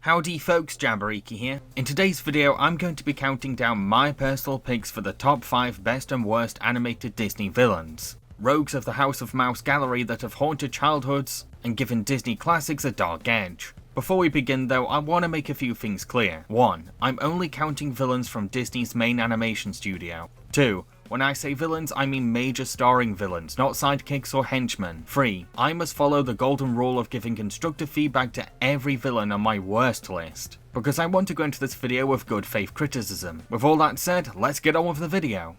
Howdy folks, Jambareeqi here. In today's video I'm going to be counting down my personal picks for the top 5 best and worst animated Disney villains. Rogues of the House of Mouse gallery that have haunted childhoods and given Disney classics a dark edge. Before we begin though, I want to make a few things clear. 1. I'm only counting villains from Disney's main animation studio. 2. When I say villains, I mean major starring villains, not sidekicks or henchmen. 3. I must follow the golden rule of giving constructive feedback to every villain on my worst list, because I want to go into this video with good faith criticism. With all that said, let's get on with the video.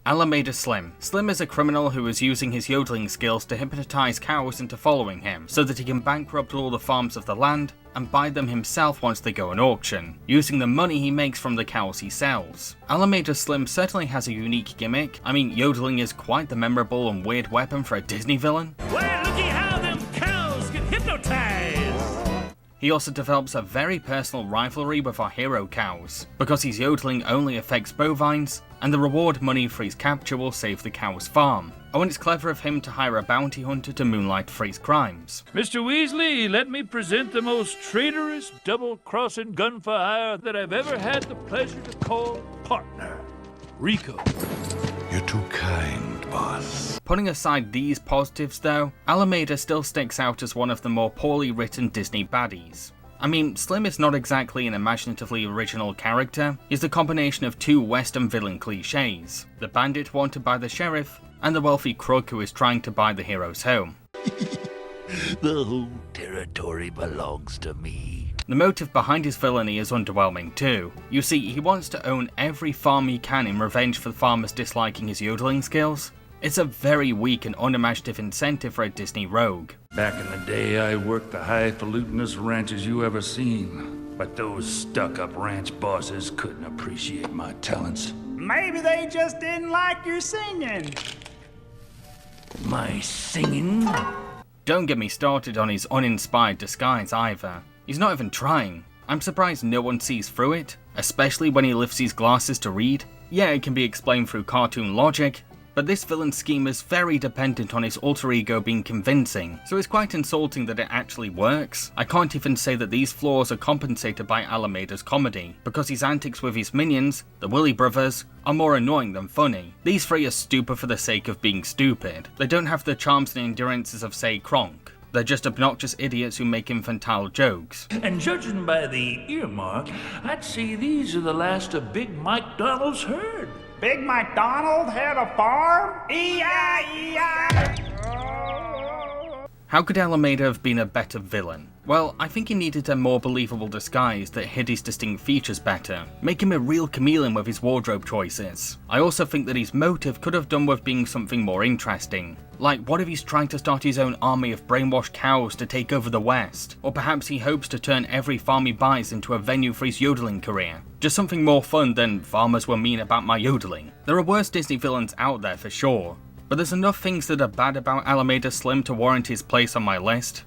Alameda Slim. Slim is a criminal who is using his yodeling skills to hypnotize cows into following him, so that he can bankrupt all the farms of the land and buy them himself once they go on auction, using the money he makes from the cows he sells. Alameda Slim certainly has a unique gimmick. I mean, yodeling is quite the memorable and weird weapon for a Disney villain. Well, looky how them cows get hypnotized! He also develops a very personal rivalry with our hero cows, because his yodeling only affects bovines, and the reward money for his capture will save the cow's farm. Oh, and it's clever of him to hire a bounty hunter to moonlight for his crimes. Mr. Weasley, let me present the most traitorous, double-crossing gun for hire that I've ever had the pleasure to call partner, Rico. You're too kind, boss. Putting aside these positives though, Alameda still sticks out as one of the more poorly written Disney baddies. I mean, Slim is not exactly an imaginatively original character. He's the combination of two Western villain cliches: the bandit wanted by the sheriff, and the wealthy crook who is trying to buy the hero's home. The whole territory belongs to me. The motive behind his villainy is underwhelming too. You see, he wants to own every farm he can in revenge for the farmers disliking his yodeling skills. It's a very weak and unimaginative incentive for a Disney rogue. Back in the day, I worked the highfalutinest ranches you ever seen. But those stuck-up ranch bosses couldn't appreciate my talents. Maybe they just didn't like your singing. My singing? Don't get me started on his uninspired disguise either. He's not even trying. I'm surprised no one sees through it, especially when he lifts his glasses to read. Yeah, it can be explained through cartoon logic, but this villain's scheme is very dependent on his alter ego being convincing, so it's quite insulting that it actually works. I can't even say that these flaws are compensated by Alameda's comedy, because his antics with his minions, the Willy brothers, are more annoying than funny. These three are stupid for the sake of being stupid. They don't have the charms and endurances of, say, Kronk. They're just obnoxious idiots who make infantile jokes. And judging by the earmark, I'd say these are the last of Big Mike Donald's herd. Big MacDonald had a farm? E-I-E-I! How could Alameda have been a better villain? Well, I think he needed a more believable disguise that hid his distinct features better. Make him a real chameleon with his wardrobe choices. I also think that his motive could have done with being something more interesting. Like, what if he's trying to start his own army of brainwashed cows to take over the West? Or perhaps he hopes to turn every farm he buys into a venue for his yodeling career. Just something more fun than farmers were mean about my yodeling. There are worse Disney villains out there for sure, but there's enough things that are bad about Alameda Slim to warrant his place on my list.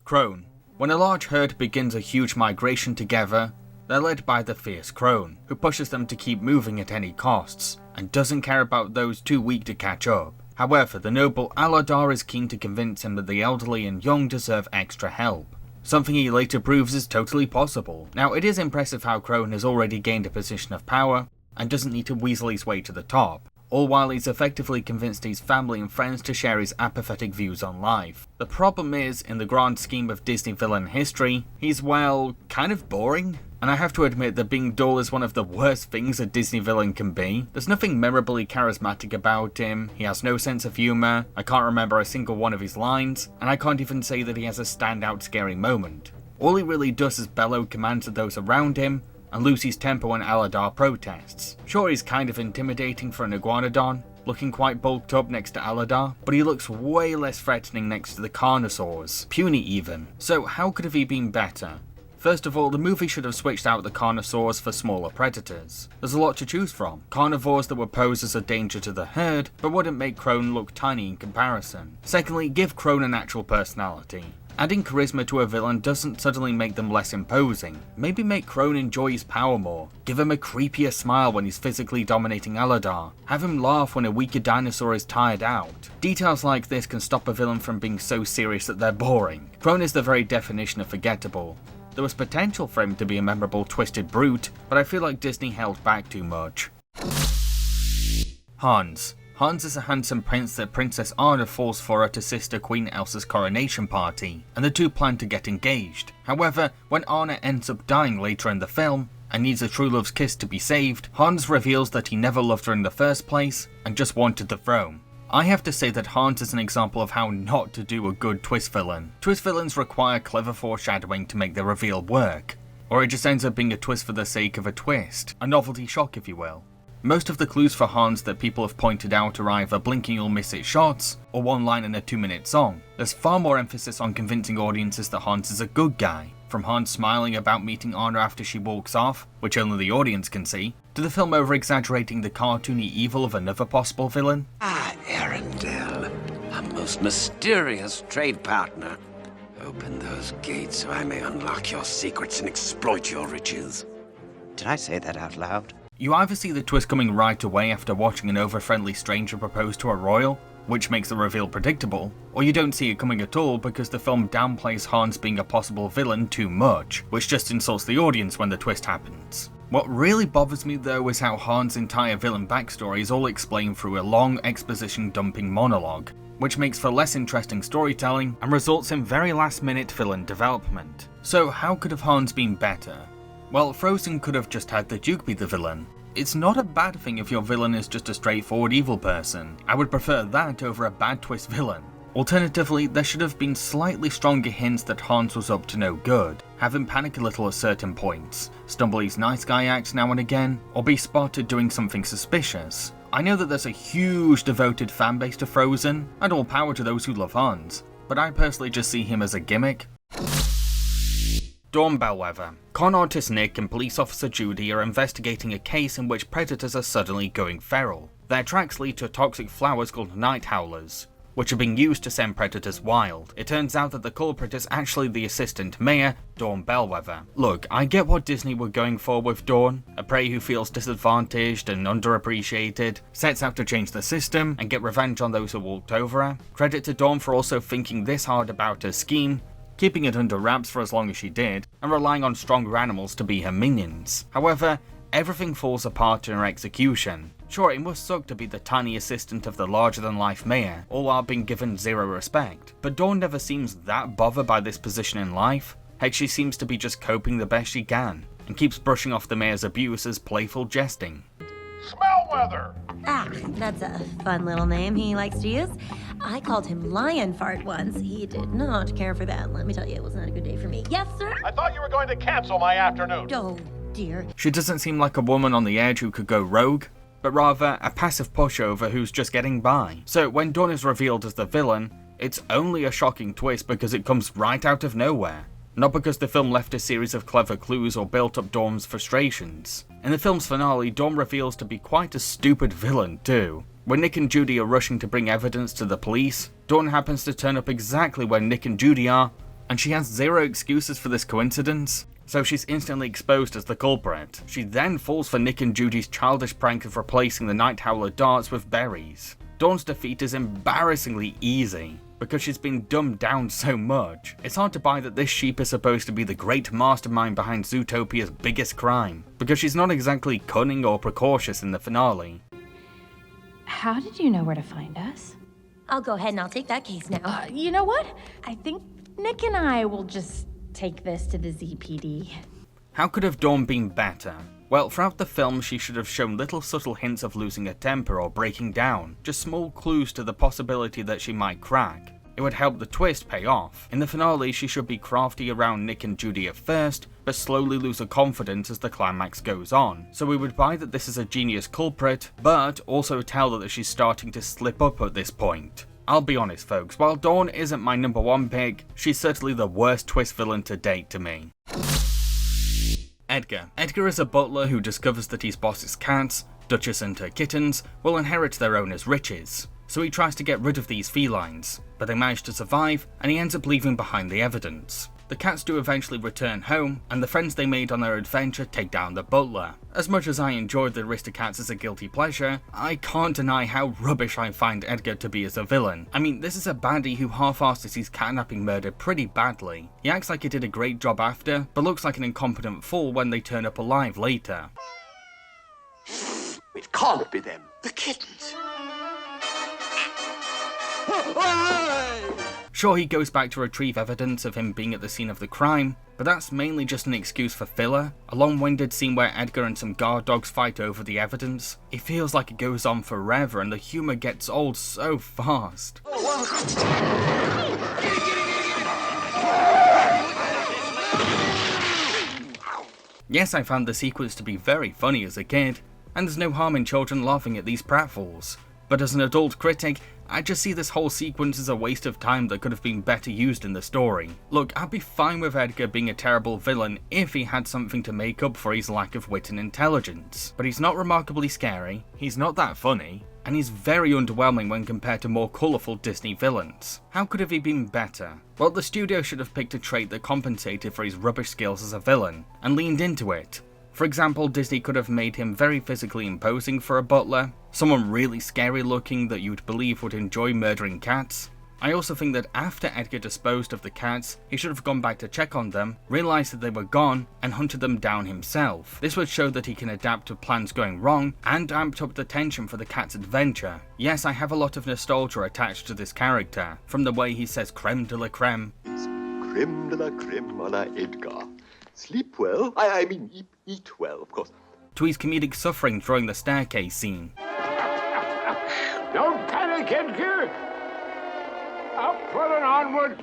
Crone. When a large herd begins a huge migration together, they're led by the fierce crone, who pushes them to keep moving at any costs, and doesn't care about those too weak to catch up. However, the noble Aladar is keen to convince him that the elderly and young deserve extra help, something he later proves is totally possible. Now, it is impressive how Crone has already gained a position of power, and doesn't need to weasel his way to the top, all while he's effectively convinced his family and friends to share his apathetic views on life. The problem is, in the grand scheme of Disney villain history, he's, well, kind of boring. And I have to admit that being dull is one of the worst things a Disney villain can be. There's nothing memorably charismatic about him, he has no sense of humour, I can't remember a single one of his lines, and I can't even say that he has a standout scary moment. All he really does is bellow commands at those around him, and lose his temper when Aladar protests. Sure, he's kind of intimidating for an iguanodon, looking quite bulked up next to Aladar, but he looks way less threatening next to the carnosaurs, puny even. So how could have he been better? First of all, the movie should have switched out the carnosaurs for smaller predators. There's a lot to choose from. Carnivores that would pose as a danger to the herd, but wouldn't make Crone look tiny in comparison. Secondly, give Crone an actual personality. Adding charisma to a villain doesn't suddenly make them less imposing. Maybe make Crone enjoy his power more, give him a creepier smile when he's physically dominating Aladar, have him laugh when a weaker dinosaur is tired out. Details like this can stop a villain from being so serious that they're boring. Crone is the very definition of forgettable. There was potential for him to be a memorable twisted brute, but I feel like Disney held back too much. Hans. Hans is a handsome prince that Princess Anna falls for at her sister Queen Elsa's coronation party, and the two plan to get engaged. However, when Anna ends up dying later in the film, and needs a true love's kiss to be saved, Hans reveals that he never loved her in the first place, and just wanted the throne. I have to say that Hans is an example of how not to do a good twist villain. Twist villains require clever foreshadowing to make the reveal work, or it just ends up being a twist for the sake of a twist, a novelty shock if you will. Most of the clues for Hans that people have pointed out are either blinking you'll miss it shots, or one line in a 2-minute song. There's far more emphasis on convincing audiences that Hans is a good guy, from Hans smiling about meeting Anna after she walks off, which only the audience can see, to the film over-exaggerating the cartoony evil of another possible villain. Ah, Arendelle, a most mysterious trade partner. Open those gates so I may unlock your secrets and exploit your riches. Did I say that out loud? You either see the twist coming right away after watching an over-friendly stranger propose to a royal, which makes the reveal predictable, or you don't see it coming at all because the film downplays Hans being a possible villain too much, which just insults the audience when the twist happens. What really bothers me though is how Hans' entire villain backstory is all explained through a long exposition dumping monologue, which makes for less interesting storytelling and results in very last-minute villain development. So how could have Hans been better? Well, Frozen could have just had the Duke be the villain. It's not a bad thing if your villain is just a straightforward evil person. I would prefer that over a bad twist villain. Alternatively, there should have been slightly stronger hints that Hans was up to no good. Have him panic a little at certain points, stumble his nice guy act now and again, or be spotted doing something suspicious. I know that there's a huge devoted fanbase to Frozen, and all power to those who love Hans, but I personally just see him as a gimmick. Dawn Bellwether. Con artist Nick and police officer Judy are investigating a case in which predators are suddenly going feral. Their tracks lead to toxic flowers called night howlers, which are being used to send predators wild. It turns out that the culprit is actually the assistant mayor, Dawn Bellwether. Look, I get what Disney were going for with Dawn, a prey who feels disadvantaged and underappreciated, sets out to change the system and get revenge on those who walked over her. Credit to Dawn for also thinking this hard about her scheme, keeping it under wraps for as long as she did, and relying on stronger animals to be her minions. However, everything falls apart in her execution. Sure, it must suck to be the tiny assistant of the larger-than-life mayor, all while being given zero respect, but Dawn never seems that bothered by this position in life. Heck, she seems to be just coping the best she can, and keeps brushing off the mayor's abuse as playful jesting. Smellweather! Ah, that's a fun little name he likes to use. I called him Lion Fart once. He did not care for that. Let me tell you, it was not a good day for me. Yes, sir? I thought you were going to cancel my afternoon. Oh, dear. She doesn't seem like a woman on the edge who could go rogue, but rather a passive pushover who's just getting by. So when Dawn is revealed as the villain, it's only a shocking twist because it comes right out of nowhere. Not because the film left a series of clever clues or built up Dawn's frustrations. In the film's finale, Dawn reveals to be quite a stupid villain too. When Nick and Judy are rushing to bring evidence to the police, Dawn happens to turn up exactly where Nick and Judy are, and she has zero excuses for this coincidence, so she's instantly exposed as the culprit. She then falls for Nick and Judy's childish prank of replacing the Night Howler darts with berries. Dawn's defeat is embarrassingly easy, because she's been dumbed down so much. It's hard to buy that this sheep is supposed to be the great mastermind behind Zootopia's biggest crime, because she's not exactly cunning or precautious in the finale. How did you know where to find us? I'll go ahead and I'll take that case now. You know what? I think Nick and I will just take this to the ZPD. How could have Dawn been better? Well, throughout the film she should have shown little subtle hints of losing her temper or breaking down, just small clues to the possibility that she might crack. It would help the twist pay off. In the finale, she should be crafty around Nick and Judy at first, but slowly lose her confidence as the climax goes on. So we would buy that this is a genius culprit, but also tell that she's starting to slip up at this point. I'll be honest folks, while Dawn isn't my number one pick, she's certainly the worst twist villain to date to me. Edgar. Edgar is a butler who discovers that his boss's cats, Duchess and her kittens, will inherit their owner's riches. so he tries to get rid of these felines, but they manage to survive and he ends up leaving behind the evidence. The cats do eventually return home, and the friends they made on their adventure take down the butler. As much as I enjoyed the Aristocats as a guilty pleasure, I can't deny how rubbish I find Edgar to be as a villain. I mean, this is a baddie who half-asses his kidnapping murder pretty badly. He acts like he did a great job after, but looks like an incompetent fool when they turn up alive later. It can't be them. The kittens. Sure, he goes back to retrieve evidence of him being at the scene of the crime, but that's mainly just an excuse for filler. A long-winded scene where Edgar and some guard dogs fight over the evidence. It feels like it goes on forever and the humour gets old so fast. Yes, I found the sequence to be very funny as a kid, and there's no harm in children laughing at these pratfalls. But as an adult critic, I just see this whole sequence as a waste of time that could have been better used in the story. Look, I'd be fine with Edgar being a terrible villain if he had something to make up for his lack of wit and intelligence. But he's not remarkably scary, he's not that funny, and he's very underwhelming when compared to more colourful Disney villains. How could have he been better? Well, the studio should have picked a trait that compensated for his rubbish skills as a villain, and leaned into it. For example, Disney could have made him very physically imposing for a butler, someone really scary looking that you'd believe would enjoy murdering cats. I also think that after Edgar disposed of the cats, he should have gone back to check on them, realised that they were gone, and hunted them down himself. This would show that he can adapt to plans going wrong, and amped up the tension for the cat's adventure. Yes, I have a lot of nostalgia attached to this character, from the way he says creme de la creme. It's creme de la creme a la Edgar. Sleep well. I mean, eat well, of course. To his comedic suffering during the staircase scene. Don't panic, Edgar! Upward and onward!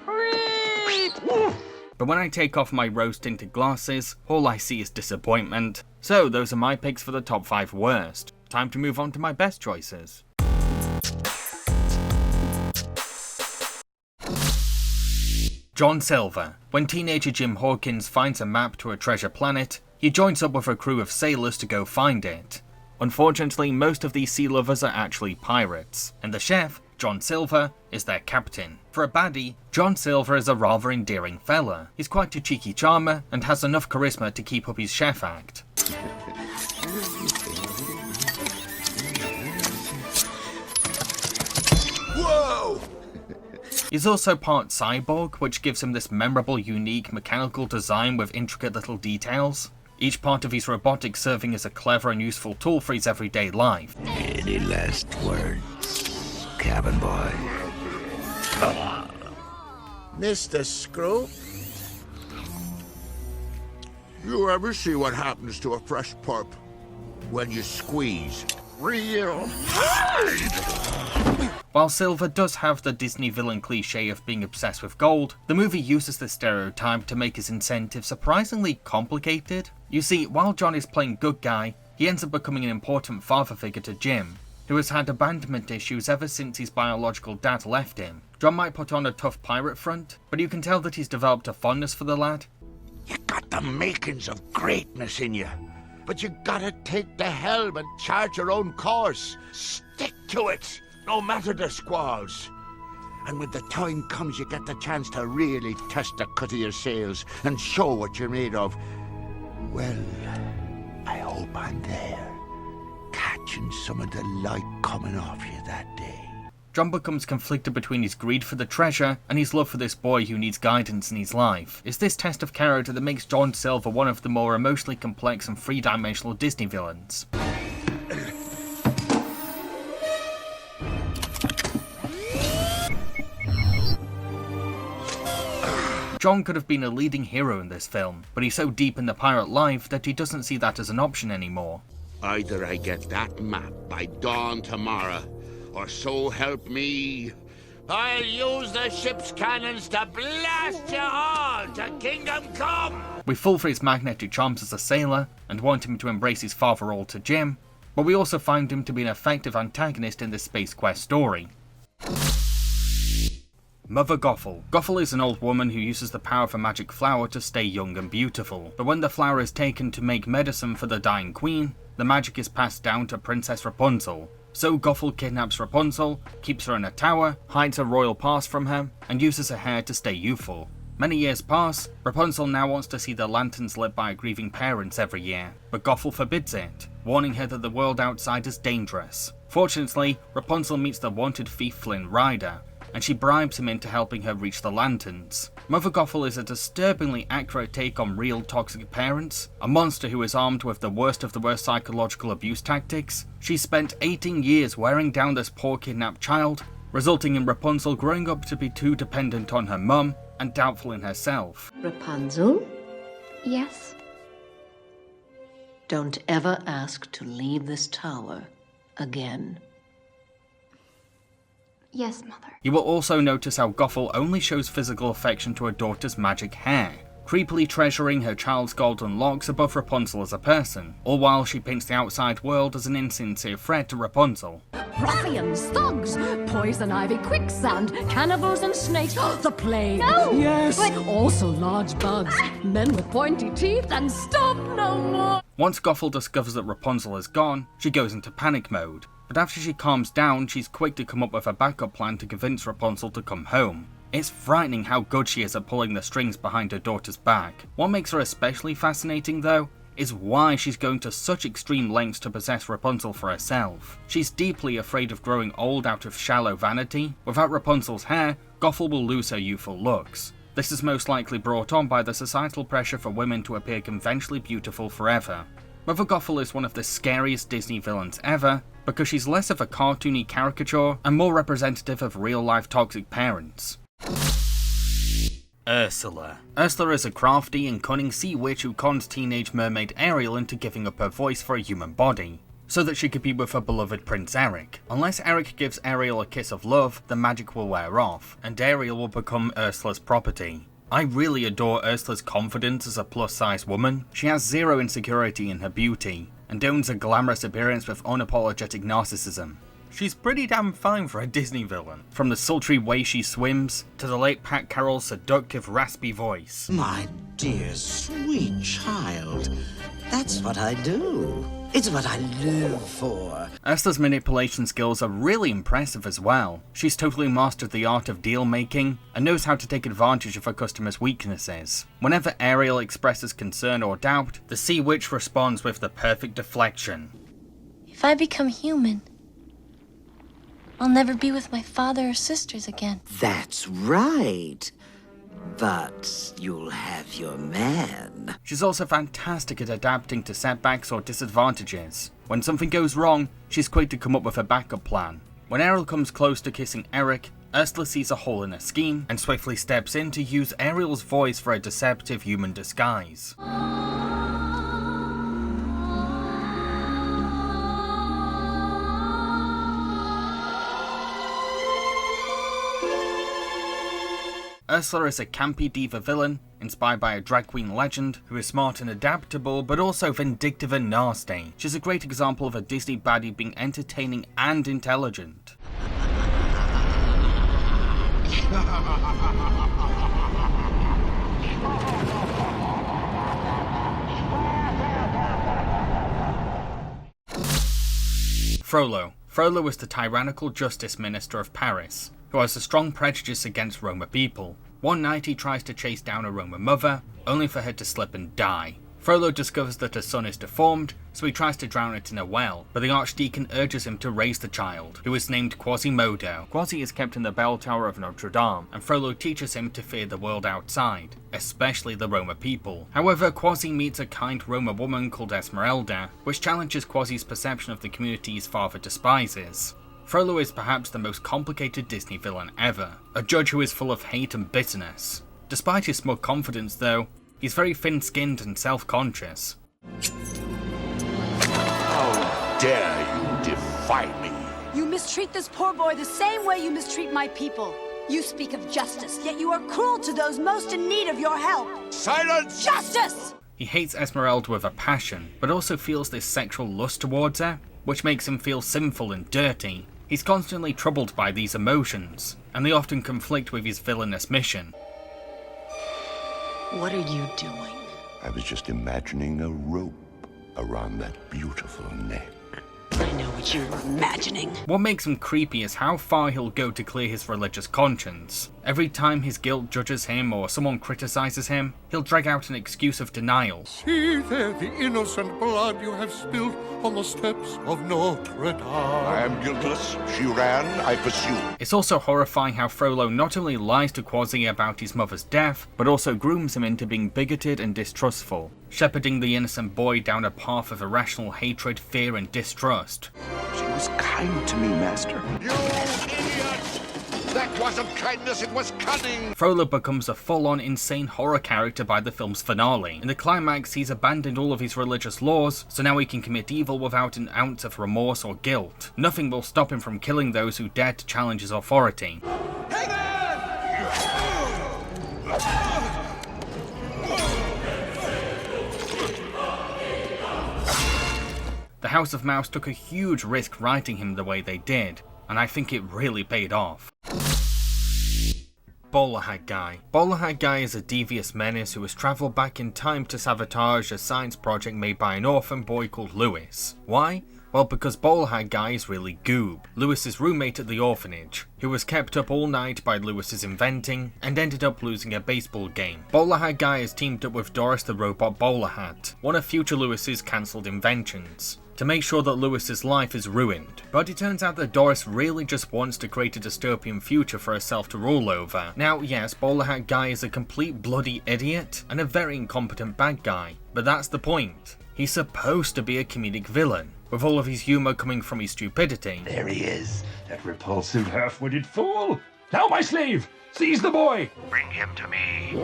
But when I take off my rose-tinted glasses, all I see is disappointment. So those are my picks for the top 5 worst. Time to move on to my best choices. John Silver. When teenager Jim Hawkins finds a map to a treasure planet, he joins up with a crew of sailors to go find it. Unfortunately, most of these sea lovers are actually pirates, and the chef, John Silver, is their captain. For a baddie, John Silver is a rather endearing fella. He's quite a cheeky charmer, and has enough charisma to keep up his chef act. Whoa! He's also part cyborg, which gives him this memorable, unique mechanical design with intricate little details. Each part of his robotics serving as a clever and useful tool for his everyday life. Any last words, cabin boy? Mr. Scrope? You ever see what happens to a fresh pulp when you squeeze real hard? While Silver does have the Disney villain cliche of being obsessed with gold, the movie uses this stereotype to make his incentive surprisingly complicated. You see, while John is playing good guy, he ends up becoming an important father figure to Jim, who has had abandonment issues ever since his biological dad left him. John might put on a tough pirate front, but you can tell that he's developed a fondness for the lad. You got the makings of greatness in you, but you gotta take the helm and charge your own course. Stick to it, no matter the squalls. And when the time comes, you get the chance to really test the cut of your sails and show what you're made of. Well, I hope I'm there, catching some of the light coming off you that day. John becomes conflicted between his greed for the treasure and his love for this boy who needs guidance in his life. It's this test of character that makes John Silver one of the more emotionally complex and three-dimensional Disney villains. John could have been a leading hero in this film, but he's so deep in the pirate life that he doesn't see that as an option anymore. Either I get that map by dawn tomorrow, or so help me, I'll use the ship's cannons to blast you all to Kingdom Come! We fall for his magnetic charms as a sailor, and want him to embrace his father role to Jim, but we also find him to be an effective antagonist in this Space Quest story. Mother Gothel. Gothel is an old woman who uses the power of a magic flower to stay young and beautiful, but when the flower is taken to make medicine for the dying queen, the magic is passed down to Princess Rapunzel, So Gothel kidnaps Rapunzel, keeps her in a tower, hides her royal past from her, and uses her hair to stay youthful. Many years pass, Rapunzel now wants to see the lanterns lit by grieving parents every year, but Gothel forbids it, warning her that the world outside is dangerous. Fortunately, Rapunzel meets the wanted thief Flynn Rider, and she bribes him into helping her reach the lanterns. Mother Gothel is a disturbingly accurate take on real toxic parents, a monster who is armed with the worst of the worst psychological abuse tactics. She spent 18 years wearing down this poor kidnapped child, resulting in Rapunzel growing up to be too dependent on her mum and doubtful in herself. Rapunzel? Yes? Don't ever ask to leave this tower again. Yes, Mother. You will also notice how Gothel only shows physical affection to her daughter's magic hair, creepily treasuring her child's golden locks above Rapunzel as a person, all while she paints the outside world as an insincere threat to Rapunzel. Ruffians, thugs, poison ivy, quicksand, cannibals and snakes, the plague. No! Yes, But... also large bugs, men with pointy teeth, and stop no more! Once Gothel discovers that Rapunzel is gone, she goes into panic mode. But after she calms down, she's quick to come up with a backup plan to convince Rapunzel to come home. It's frightening how good she is at pulling the strings behind her daughter's back. What makes her especially fascinating though, is why she's going to such extreme lengths to possess Rapunzel for herself. She's deeply afraid of growing old out of shallow vanity. Without Rapunzel's hair, Gothel will lose her youthful looks. This is most likely brought on by the societal pressure for women to appear conventionally beautiful forever. Mother Gothel is one of the scariest Disney villains ever, because she's less of a cartoony caricature and more representative of real-life toxic parents. Ursula. Ursula is a crafty and cunning sea witch who cons teenage mermaid Ariel into giving up her voice for a human body, so that she could be with her beloved Prince Eric. Unless Eric gives Ariel a kiss of love, the magic will wear off, and Ariel will become Ursula's property. I really adore Ursula's confidence as a plus-size woman. She has zero insecurity in her beauty, and owns a glamorous appearance with unapologetic narcissism. She's pretty damn fine for a Disney villain, from the sultry way she swims, to the late Pat Carroll's seductive raspy voice. My dear, sweet child, that's what I do. It's what I live for. Ursula's manipulation skills are really impressive as well. She's totally mastered the art of deal making, and knows how to take advantage of her customers' weaknesses. Whenever Ariel expresses concern or doubt, the Sea Witch responds with the perfect deflection. If I become human, I'll never be with my father or sisters again. That's right. But you'll have your man. She's also fantastic at adapting to setbacks or disadvantages. When something goes wrong, she's quick to come up with a backup plan. When Ariel comes close to kissing Eric, Ursula sees a hole in her scheme and swiftly steps in to use Ariel's voice for a deceptive human disguise. Ursula is a campy diva villain, inspired by a drag queen legend, who is smart and adaptable, but also vindictive and nasty. She's a great example of a Disney baddie being entertaining and intelligent. Frollo. Frollo is the tyrannical justice minister of Paris, who has a strong prejudice against Roma people. One night he tries to chase down a Roma mother, only for her to slip and die. Frollo discovers that her son is deformed, so he tries to drown it in a well, but the Archdeacon urges him to raise the child, who is named Quasimodo. Quasi is kept in the bell tower of Notre Dame, and Frollo teaches him to fear the world outside, especially the Roma people. However, Quasi meets a kind Roma woman called Esmeralda, which challenges Quasi's perception of the community his father despises. Frollo is perhaps the most complicated Disney villain ever, a judge who is full of hate and bitterness. Despite his smug confidence though, he's very thin-skinned and self-conscious. How dare you defy me? You mistreat this poor boy the same way you mistreat my people. You speak of justice, yet you are cruel to those most in need of your help. Silence! Justice! He hates Esmeralda with a passion, but also feels this sexual lust towards her, which makes him feel sinful and dirty. He's constantly troubled by these emotions, and they often conflict with his villainous mission. What are you doing? I was just imagining a rope around that beautiful neck. I know what you're imagining. What makes him creepy is how far he'll go to clear his religious conscience. Every time his guilt judges him or someone criticizes him, he'll drag out an excuse of denial. See there the innocent blood you have spilled on the steps of Notre Dame. I am guiltless. She ran, I pursued. It's also horrifying how Frollo not only lies to Quasi about his mother's death, but also grooms him into being bigoted and distrustful, shepherding the innocent boy down a path of irrational hatred, fear, and distrust. She was kind to me, Master. You idiot! That wasn't kindness, it was cunning! Frollo becomes a full-on insane horror character by the film's finale. In the climax, he's abandoned all of his religious laws, so now he can commit evil without an ounce of remorse or guilt. Nothing will stop him from killing those who dare to challenge his authority. The House of Mouse took a huge risk writing him the way they did, and I think it really paid off. Bowler Hat Guy. Bowler Hat Guy is a devious menace who has travelled back in time to sabotage a science project made by an orphan boy called Lewis. Why? Well, because Bowler Hat Guy is really Goob, Lewis's roommate at the orphanage, who was kept up all night by Lewis's inventing and ended up losing a baseball game. Bowler Hat Guy has teamed up with Doris the Robot Bowler Hat, one of future Lewis's cancelled inventions, to make sure that Lewis's life is ruined. But it turns out that Doris really just wants to create a dystopian future for herself to rule over. Now, yes, Bowler Hat Guy is a complete bloody idiot and a very incompetent bad guy, but that's the point. He's supposed to be a comedic villain, with all of his humour coming from his stupidity. There he is, that repulsive half-witted fool. Now, my slave, seize the boy. Bring him to me.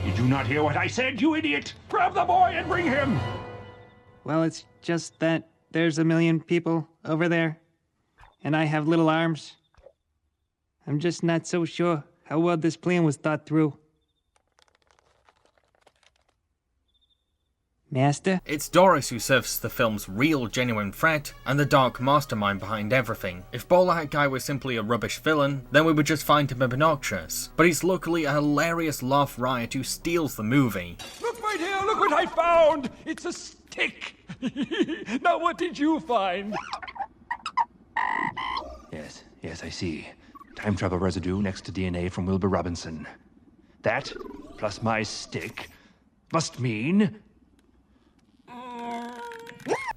Did you not hear what I said, you idiot? Grab the boy and bring him. Well, it's just that there's a million people over there, and I have little arms. I'm just not so sure how well this plan was thought through. Master? It's Doris who serves the film's real genuine threat and the dark mastermind behind everything. If Bowler Hat Guy was simply a rubbish villain, then we would just find him obnoxious. But he's luckily a hilarious laugh riot who steals the movie. Look right here, look what I found! It's a stick! Now what did you find? Yes, I see. Time travel residue next to DNA from Wilbur Robinson. That, plus my stick, must mean...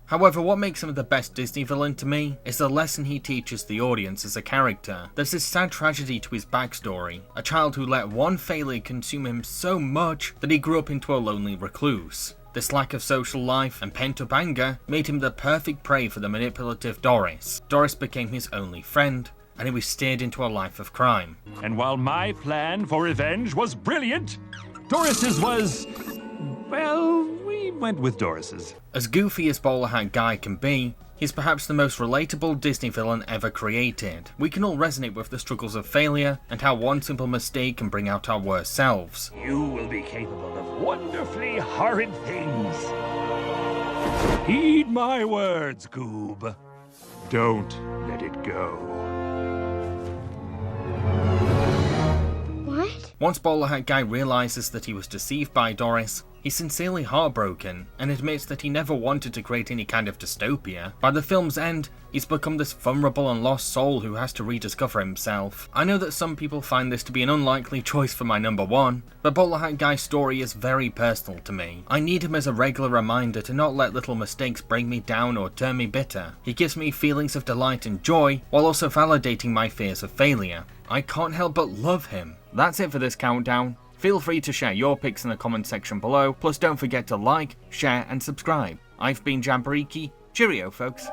However, what makes him the best Disney villain to me is the lesson he teaches the audience as a character. There's this sad tragedy to his backstory, a child who let one failure consume him so much that he grew up into a lonely recluse. This lack of social life and pent-up anger made him the perfect prey for the manipulative Doris. Doris became his only friend, and he was steered into a life of crime. And while my plan for revenge was brilliant, Doris's was... well, we went with Doris's. As goofy as Bowler Hat Guy can be, he's perhaps the most relatable Disney villain ever created. We can all resonate with the struggles of failure and how one simple mistake can bring out our worst selves. You will be capable of wonderfully horrid things. Heed my words, Goob. Don't let it go. What? Once Bowler Hat Guy realizes that he was deceived by Doris, he's sincerely heartbroken and admits that he never wanted to create any kind of dystopia. By the film's end, he's become this vulnerable and lost soul who has to rediscover himself. I know that some people find this to be an unlikely choice for my number one, but Bowler Hat Guy's story is very personal to me. I need him as a regular reminder to not let little mistakes bring me down or turn me bitter. He gives me feelings of delight and joy, while also validating my fears of failure. I can't help but love him. That's it for this countdown. Feel free to share your picks in the comment section below, plus don't forget to like, share and subscribe. I've been Jambareeqi. Cheerio folks.